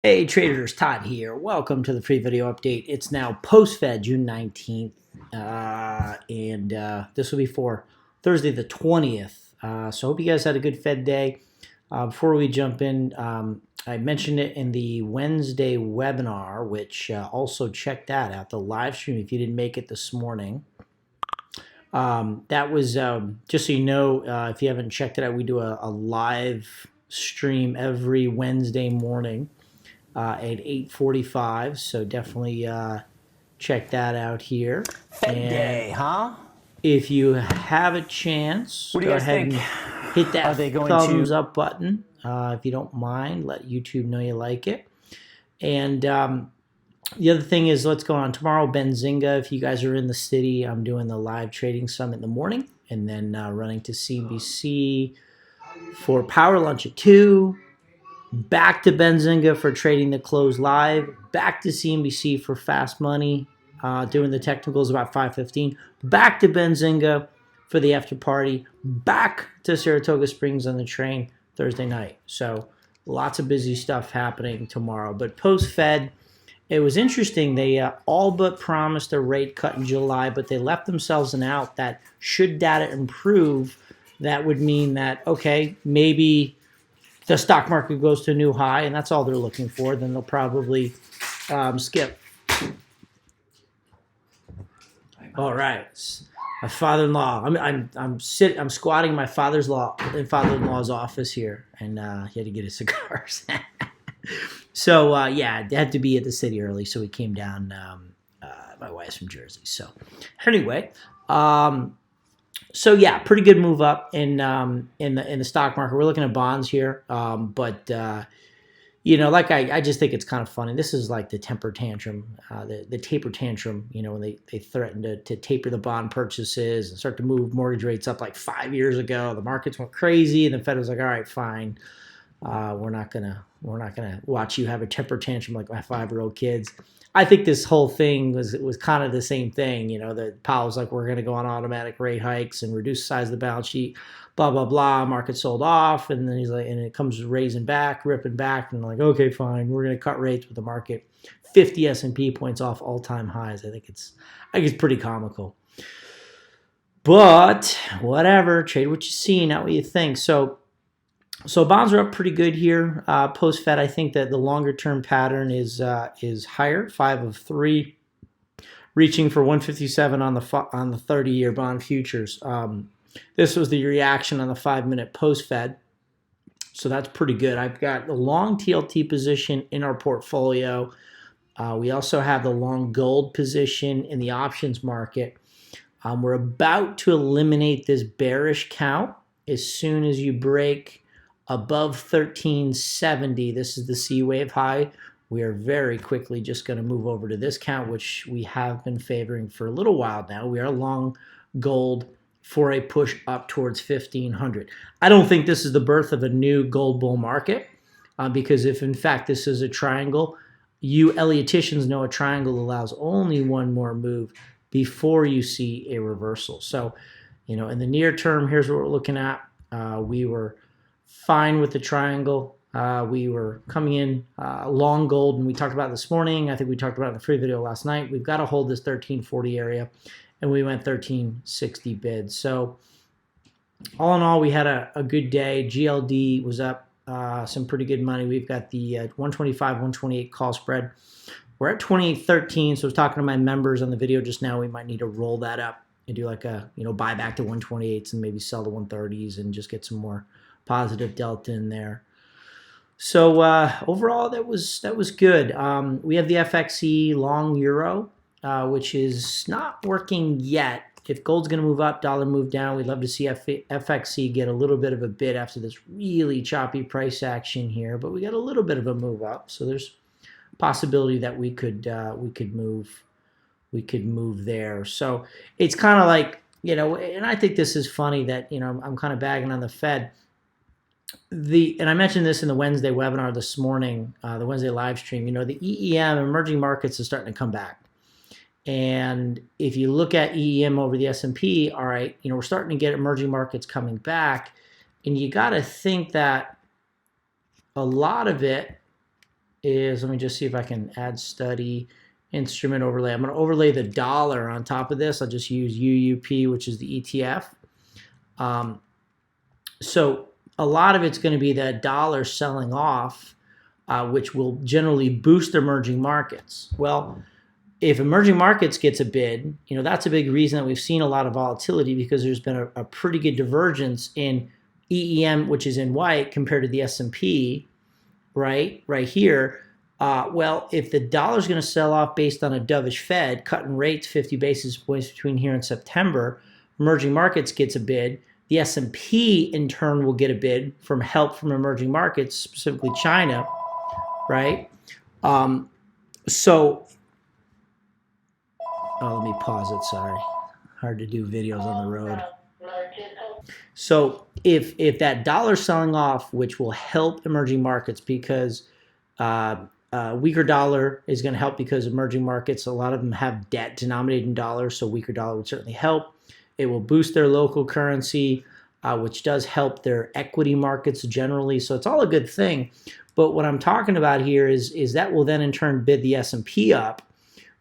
Hey traders, Todd here. Welcome to the free video update. It's now post-Fed, June 19th, and this will be for Thursday the 20th. So I hope you guys had a good Fed day. Before we jump in, I mentioned it in the Wednesday webinar, which also check that out, the live stream if you didn't make it this morning. That was, just so you know, if you haven't checked it out, we do a live stream every Wednesday morning at 8:45, so definitely check that out here. Fed day, huh? If you have a chance, What do you go guys ahead think? and hit that Are they going thumbs to? up button if you don't mind. Let YouTube know you like it. And the other thing is, what's going on tomorrow, Benzinga. If you guys are in the city, I'm doing the live trading summit in the morning, and then running to CNBC for power lunch at 2. Back to Benzinga for trading the close live. Back to CNBC for fast money, doing the technicals about 5:15. Back to Benzinga for the after party. Back to Saratoga Springs on the train Thursday night. So lots of busy stuff happening tomorrow. But post-Fed, it was interesting. They all but promised a rate cut in July, but they left themselves an out that should data improve, that would mean that, okay, maybe the stock market goes to a new high, and that's all they're looking for, then they'll probably skip. All right, my father-in-law. I'm squatting in my father-in-law's office here, and he had to get his cigars. So yeah, it had to be at the city early, so we came down. My wife's from Jersey, so anyway. So yeah, pretty good move up in the stock market. We're looking at bonds here, but like I just think it's kind of funny. This is like the temper tantrum, the taper tantrum. When they threatened to taper the bond purchases and start to move mortgage rates up like 5 years ago. The markets went crazy, and the Fed was like, "All right, fine, we're not gonna watch you have a temper tantrum like my 5-year-old kids." I think this whole thing was kind of the same thing. That Powell's like, we're going to go on automatic rate hikes and reduce the size of the balance sheet, blah, blah, blah. Market sold off. And then he's like, and it comes ripping back. And like, okay, fine. We're going to cut rates with the market 50 S&P points off all-time highs. I think it's pretty comical. But whatever, trade what you see, not what you think. So bonds are up pretty good here. Post-Fed, I think that the longer-term pattern is higher, 5 of 3, reaching for 157 on the 30-year bond futures. This was the reaction on the 5-minute post-Fed, so that's pretty good. I've got the long TLT position in our portfolio. We also have the long gold position in the options market. We're about to eliminate this bearish count as soon as you break above 1370. This is the C wave high. We are very quickly just going to move over to this count, which we have been favoring for a little while now. We are long gold for a push up towards 1500. I don't think this is the birth of a new gold bull market, because if in fact this is a triangle, you Ellioticians know a triangle allows only one more move before you see a reversal. So, in the near term, here's what we're looking at. We were fine with the triangle. We were coming in long gold, and we talked about it this morning. I think we talked about it in the free video last night. We've got to hold this 1340 area, and we went 1360 bids. So all in all, we had a good day. GLD was up some pretty good money. We've got the 125, 128 call spread. We're at 2813, so I was talking to my members on the video just now. We might need to roll that up and do like a buy back to 128s and maybe sell the 130s and just get some more positive delta in there. So overall, that was good. We have the FXE long euro, which is not working yet. If gold's going to move up, dollar move down, we'd love to see FXE get a little bit of a bid after this really choppy price action here. But we got a little bit of a move up, so there's a possibility that we could move there. So it's kind of like, and I think this is funny that I'm kind of bagging on the Fed. And I mentioned this in the Wednesday webinar this morning, the Wednesday live stream. The EEM, emerging markets, is starting to come back. And if you look at EEM over the S&P, all right, we're starting to get emerging markets coming back. And you got to think that a lot of it is, let me just see if I can add study instrument overlay. I'm going to overlay the dollar on top of this. I'll just use UUP, which is the ETF. So a lot of it's going to be that dollar selling off, which will generally boost emerging markets. Well, if emerging markets gets a bid, that's a big reason that we've seen a lot of volatility, because there's been a pretty good divergence in EEM, which is in white, compared to the S&P, right here. Well, if the dollar's going to sell off based on a dovish Fed cutting rates 50 basis points between here and September, emerging markets gets a bid. The S&P in turn will get a bid from help from emerging markets, specifically China, right? Let me pause it, sorry. Hard to do videos on the road. So if that dollar selling off, which will help emerging markets, because weaker dollar is going to help, because emerging markets, a lot of them have debt denominated in dollars, so weaker dollar would certainly help. It will boost their local currency, which does help their equity markets generally. So it's all a good thing. But what I'm talking about here is that will then in turn bid the S&P up,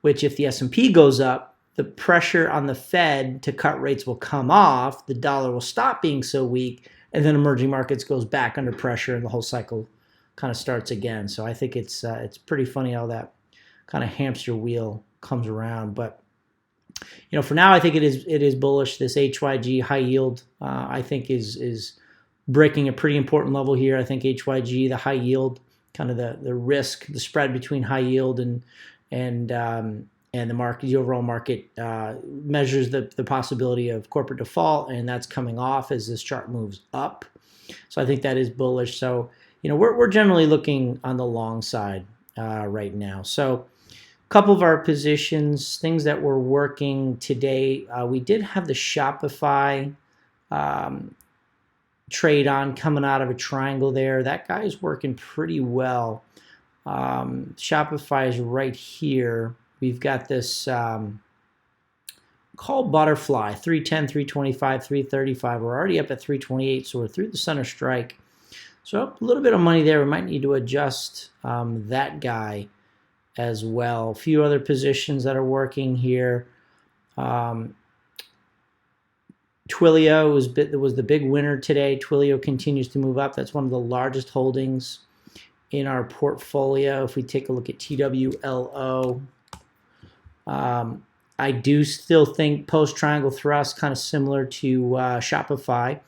which if the S&P goes up, the pressure on the Fed to cut rates will come off, the dollar will stop being so weak, and then emerging markets goes back under pressure, and the whole cycle kind of starts again. So I think it's pretty funny how that kind of hamster wheel comes around. But for now, I think it is bullish. This HYG high yield, I think is breaking a pretty important level here. I think HYG, the high yield, kind of the risk, the spread between high yield and the market, the overall market, measures the possibility of corporate default, and that's coming off as this chart moves up. So I think that is bullish. So we're generally looking on the long side right now. So a couple of our positions, things that we're working today, we did have the Shopify trade on coming out of a triangle there. That guy is working pretty well. Shopify is right here. We've got this call butterfly, 310, 325, 335. We're already up at 328, so we're through the center strike. So a little bit of money there. We might need to adjust that guy as well. A few other positions that are working here. Twilio was the big winner today. Twilio continues to move up. That's one of the largest holdings in our portfolio. If we take a look at TWLO, I do still think post-triangle thrust, kind of similar to Shopify,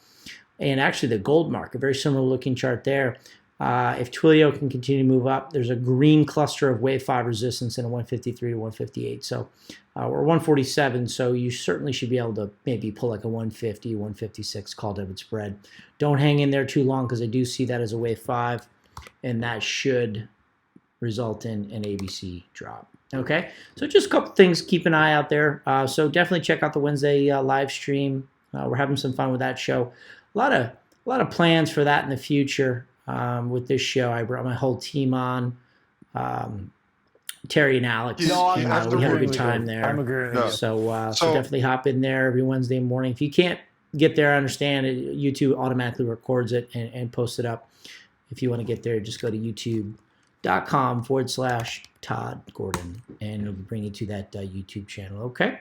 and actually the gold market, very similar looking chart there. If Twilio can continue to move up, there's a green cluster of wave 5 resistance in a 153 to 158. So we're 147, so you certainly should be able to maybe pull like a 150, 156 call debit spread. Don't hang in there too long, because I do see that as a wave 5, and that should result in an ABC drop. Okay, so just a couple things, keep an eye out there. So definitely check out the Wednesday live stream. We're having some fun with that show. A lot of plans for that in the future with this show. I brought my whole team on, Terry and Alex. No, and, we had a good time there. I'm agreeing with you. So definitely hop in there every Wednesday morning. If you can't get there, I understand YouTube automatically records it and posts it up. If you want to get there, just go to youtube.com/Todd Gordon, and it'll bring you to that YouTube channel. Okay,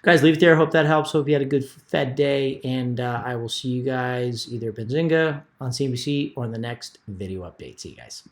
guys, leave it there. Hope that helps. Hope you had a good Fed day, and I will see you guys either Benzinga on CNBC or in the next video update. See you guys.